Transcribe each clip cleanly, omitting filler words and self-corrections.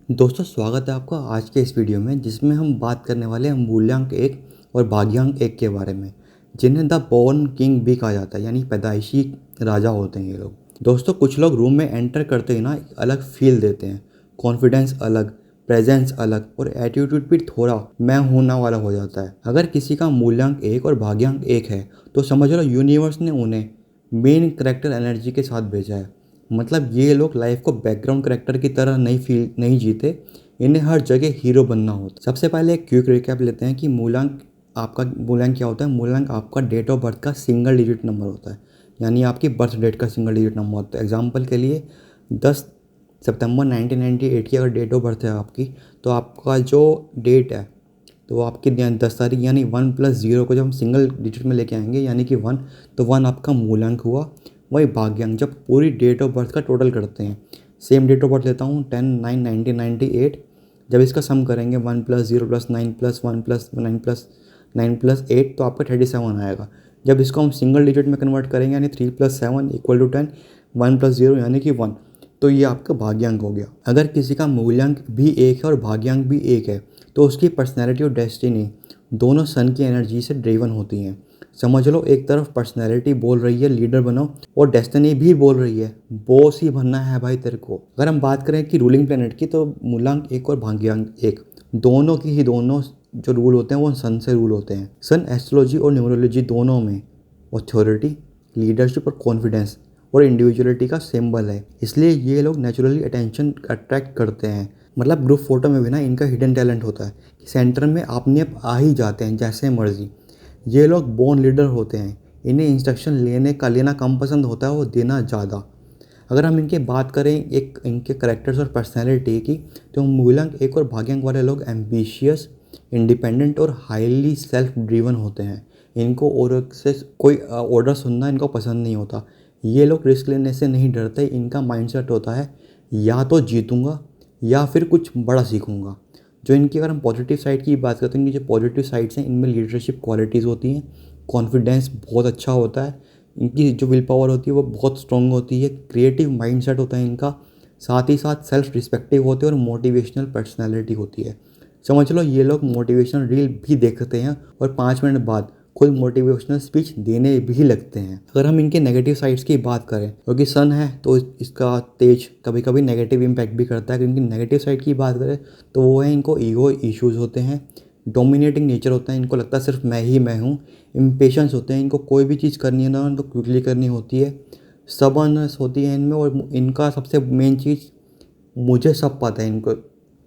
दोस्तों स्वागत है आपका आज के इस वीडियो में जिसमें हम बात करने वाले हैं मूल्यांक एक और भाग्यांक एक के बारे में, जिन्हें द बोर्न किंग भी कहा जाता है, यानी पैदाइशी राजा होते हैं ये लोग। दोस्तों कुछ लोग रूम में एंटर करते ही ना एक अलग फील देते हैं, कॉन्फिडेंस अलग, प्रेजेंस अलग और एटीट्यूड भी थोड़ा मैं होना वाला हो जाता है। अगर किसी का मूल्यांक एक और भाग्यांक एक है तो समझ लो यूनिवर्स ने उन्हें मेन करेक्टर एनर्जी के साथ भेजा है। मतलब ये लोग लाइफ को बैकग्राउंड करेक्टर की तरह नहीं जीते, इन्हें हर जगह हीरो बनना होता। सबसे पहले एक क्विक रिकैप लेते हैं कि मूल्यांक क्या होता है। मूल्यांक आपका डेट ऑफ बर्थ का सिंगल डिजिट नंबर होता है, यानी आपकी बर्थ डेट का सिंगल डिजिट नंबर होता है। एग्जाम्पल के लिए 10 सितंबर 1998 की अगर डेट ऑफ बर्थ है आपकी, तो आपका जो डेट है तो वो आपकी 10 तारीख, यानी 1+0 को जब हम सिंगल डिजिट में लेके आएंगे यानी कि 1, तो 1 आपका मूल्यांक हुआ। वही भाग्यांक जब पूरी डेट ऑफ बर्थ का टोटल करते हैं, सेम डेट ऑफ बर्थ लेता हूँ 10/9/1998, जब इसका सम करेंगे 1+0+9+1+9+9+8 तो आपका 37 आएगा। जब इसको हम सिंगल डिजिट में कन्वर्ट करेंगे यानी 3+7 = 10, 1+0 यानी कि 1, तो ये आपका भाग्यांक हो गया। अगर किसी का मूल्यांक भी एक है और भाग्यांक भी एक है तो उसकी पर्सनैलिटी और डेस्टिनी दोनों सन की एनर्जी से ड्रिवन होती हैं। समझ लो एक तरफ पर्सनैलिटी बोल रही है लीडर बनो, और डेस्टिनी भी बोल रही है बॉस ही बनना है भाई तेरे को। अगर हम बात करें कि रूलिंग प्लेनेट की, तो मूलांक एक और भाग्यांक एक दोनों जो रूल होते हैं वो सन से रूल होते हैं। सन एस्ट्रोलॉजी और न्यूमरोलॉजी दोनों में अथॉरिटी, लीडरशिप और कॉन्फिडेंस और इंडिविजुअलिटी का सिंबल है, इसलिए ये लोग नेचुरली अटेंशन अट्रैक्ट करते हैं। मतलब ग्रुप फोटो में भी ना इनका हिडन टैलेंट होता है कि सेंटर में अपने आप आ ही जाते हैं जैसे मर्जी। ये लोग बोर्न लीडर होते हैं, इन्हें इंस्ट्रक्शन लेना कम पसंद होता है, वो देना ज़्यादा। अगर हम इनके बात करें एक इनके करेक्टर्स और पर्सनैलिटी की, तो मूलांक एक और भाग्यांक वाले लोग एम्बिशियस, इंडिपेंडेंट और हाईली सेल्फ ड्रिवन होते हैं। इनको और से कोई ऑर्डर सुनना इनको पसंद नहीं होता। ये लोग रिस्क लेने से नहीं डरते। इनका माइंडसेट होता है या तो जीतूंगा या फिर कुछ बड़ा सीखूंगा। जो इनकी अगर हम पॉजिटिव साइड की बात करते हैं, इनकी जो पॉजिटिव साइड्स हैं इनमें लीडरशिप क्वालिटीज़ होती हैं, कॉन्फिडेंस बहुत अच्छा होता है, इनकी जो विल पावर होती है वो बहुत स्ट्रॉन्ग होती है, क्रिएटिव माइंडसेट होता है इनका, साथ ही साथ सेल्फ रिस्पेक्टिव होते हैं और मोटिवेशनल पर्सनैलिटी होती है। समझ लो ये लोग मोटिवेशनल रील भी देखते हैं और 5 मिनट बाद खुद मोटिवेशनल स्पीच देने भी लगते हैं। अगर हम इनके नेगेटिव साइड्स की बात करें, क्योंकि सन है तो इसका तेज कभी कभी नेगेटिव इम्पैक्ट भी करता है। इनकी नेगेटिव साइड की बात करें तो वो है इनको ईगो इश्यूज़ होते हैं, डोमिनेटिंग नेचर होता है, इनको लगता है सिर्फ मैं ही मैं हूँ, इम्पेशंस होते हैं, इनको कोई भी चीज़ करनी है ना तो क्विकली करनी होती है, स्टबर्ननेस होती है इनमें, और इनका सबसे मेन चीज़ मुझे सब पता है।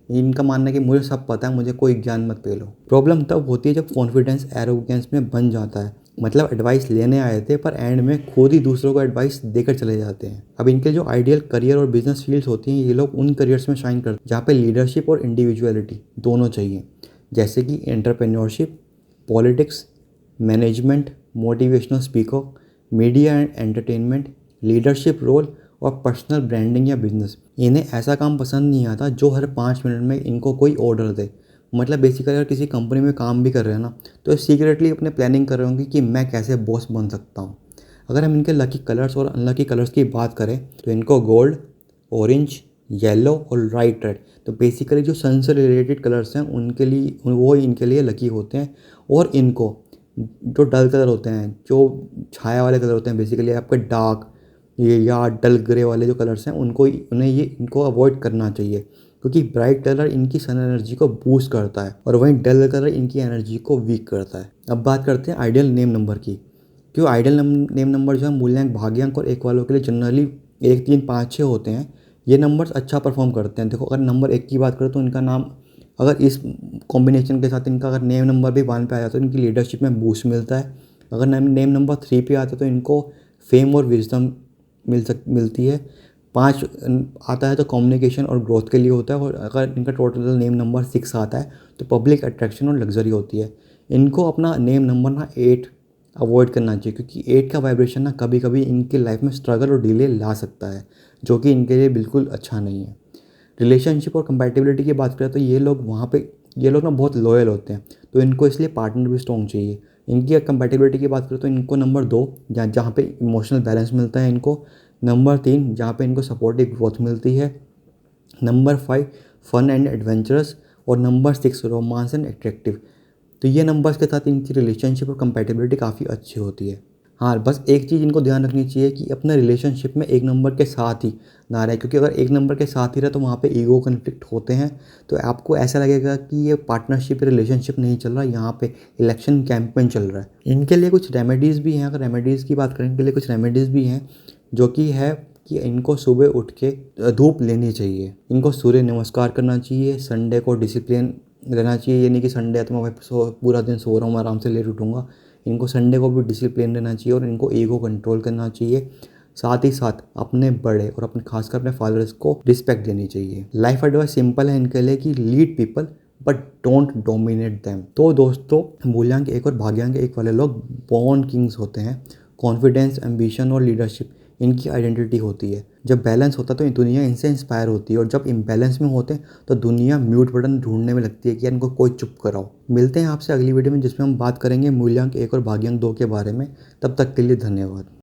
इनका मानना है कि मुझे सब पता है, मुझे कोई ज्ञान मत पेलो। प्रॉब्लम तब होती है जब कॉन्फिडेंस एरोगेंस में बन जाता है। मतलब एडवाइस लेने आए थे पर एंड में खुद ही दूसरों को एडवाइस देकर चले जाते हैं। अब इनके जो आइडियल करियर और बिजनेस फील्ड्स होती हैं, ये लोग उन करियर्स में शाइन करते हैं जहाँ पे लीडरशिप और इंडिविजुअलिटी दोनों चाहिए, जैसे कि entrepreneurship, politics, management, motivational speaker, media and entertainment, leadership role और पर्सनल ब्रांडिंग या बिजनेस। इन्हें ऐसा काम पसंद नहीं आता जो हर 5 मिनट में इनको कोई ऑर्डर दे। मतलब बेसिकली अगर किसी कंपनी में काम भी कर रहे हैं ना, तो सीक्रेटली अपने प्लानिंग कर रहे होंगे कि मैं कैसे बॉस बन सकता हूँ। अगर हम इनके लकी कलर्स और अनलकी कलर्स की बात करें तो इनको गोल्ड, ऑरेंज, येलो और लाइट रेड, तो बेसिकली जो सन से रिलेटेड कलर्स हैं उनके लिए वो इनके लिए लकी होते हैं। और इनको जो डल कलर होते हैं, जो छाया वाले कलर होते हैं, बेसिकली आपके डार्क ये या डल ग्रे वाले जो कलर्स हैं इनको अवॉइड करना चाहिए, क्योंकि ब्राइट कलर इनकी सन एनर्जी को बूस्ट करता है और वहीं डल कलर इनकी एनर्जी को वीक करता है। अब बात करते हैं आइडियल नेम नंबर की। क्यों आइडियल नेम नंबर जो है मूल्यांक, भाग्यांक और एक वालों के लिए जनरली 1, 3, 5, 6 होते हैं। ये नंबर्स अच्छा परफॉर्म करते हैं। देखो अगर नंबर 1 की बात करें तो इनका नाम अगर इस कॉम्बिनेशन के साथ इनका अगर नेम नंबर भी 1 पे आ जाता है तो इनकी लीडरशिप में बूस्ट मिलता है। अगर नेम नंबर 3 पे आता है तो इनको फेम और विजडम मिलती है। 5 आता है तो कम्युनिकेशन और ग्रोथ के लिए होता है। और अगर इनका टोटल नेम नंबर 6 आता है तो पब्लिक अट्रैक्शन और लग्जरी होती है। इनको अपना नेम नंबर ना 8 अवॉइड करना चाहिए, क्योंकि 8 का वाइब्रेशन ना कभी कभी इनकी लाइफ में स्ट्रगल और डिले ला सकता है, जो कि इनके लिए बिल्कुल अच्छा नहीं है। रिलेशनशिप और कंपैटिबिलिटी की बात करें तो ये लोग ना बहुत लॉयल होते हैं, तो इनको इसलिए पार्टनर भी स्ट्रॉन्ग चाहिए। इनकी कंपैटिबिलिटी की बात करें तो इनको नंबर 2 जहाँ पे इमोशनल बैलेंस मिलता है इनको, नंबर 3 जहाँ पे इनको सपोर्टिव ग्रोथ मिलती है, नंबर 5 फन एंड एडवेंचरस, और नंबर 6 रोमांस एंड एट्रैक्टिव। तो ये नंबर्स के साथ इनकी रिलेशनशिप और कंपैटिबिलिटी काफ़ी अच्छी होती है। हाँ, बस एक चीज़ इनको ध्यान रखनी चाहिए कि अपने रिलेशनशिप में एक नंबर के साथ ही ना रहे, क्योंकि अगर एक नंबर के साथ ही रहे तो वहाँ पे ईगो कन्फ्लिक्ट होते हैं। तो आपको ऐसा लगेगा कि ये पार्टनरशिप रिलेशनशिप नहीं चल रहा, यहाँ पे इलेक्शन कैंपेन चल रहा है। इनके लिए कुछ रेमेडीज़ भी हैं। अगर रेमेडीज़ की बात करें, इनके लिए कुछ रेमेडीज़ भी हैं, जो कि है कि इनको सुबह उठ के धूप लेनी चाहिए, इनको सूर्य नमस्कार करना चाहिए, संडे को डिसिप्लिन रहना चाहिए। ये नहीं कि संडे है तो मैं भाई पूरा दिन सो रहा हूँ, मैं आराम से लेट उठूँगा। इनको संडे को भी डिसिप्लिन रहना चाहिए और इनको ईगो कंट्रोल करना चाहिए। साथ ही साथ अपने बड़े और अपने खासकर अपने फादर्स को रिस्पेक्ट देनी चाहिए। लाइफ एडवाइस सिंपल है इनके लिए कि lead people but don't dominate them. तो दोस्तों, मूल्यांक 1 और भाग्यांक 1 वाले लोग बॉर्न किंग्स होते हैं। कॉन्फिडेंस, एम्बिशन और लीडरशिप इनकी आइडेंटिटी होती है। जब बैलेंस होता है तो दुनिया इनसे इंस्पायर होती है, और जब इम्बैलेंस में होते हैं तो दुनिया म्यूट बटन ढूंढने में लगती है कि यार इनको कोई चुप कराओ। मिलते हैं आपसे अगली वीडियो में, जिसमें हम बात करेंगे मूल्यांक 1 और भाग्यांक 2 के बारे में। तब तक के लिए धन्यवाद।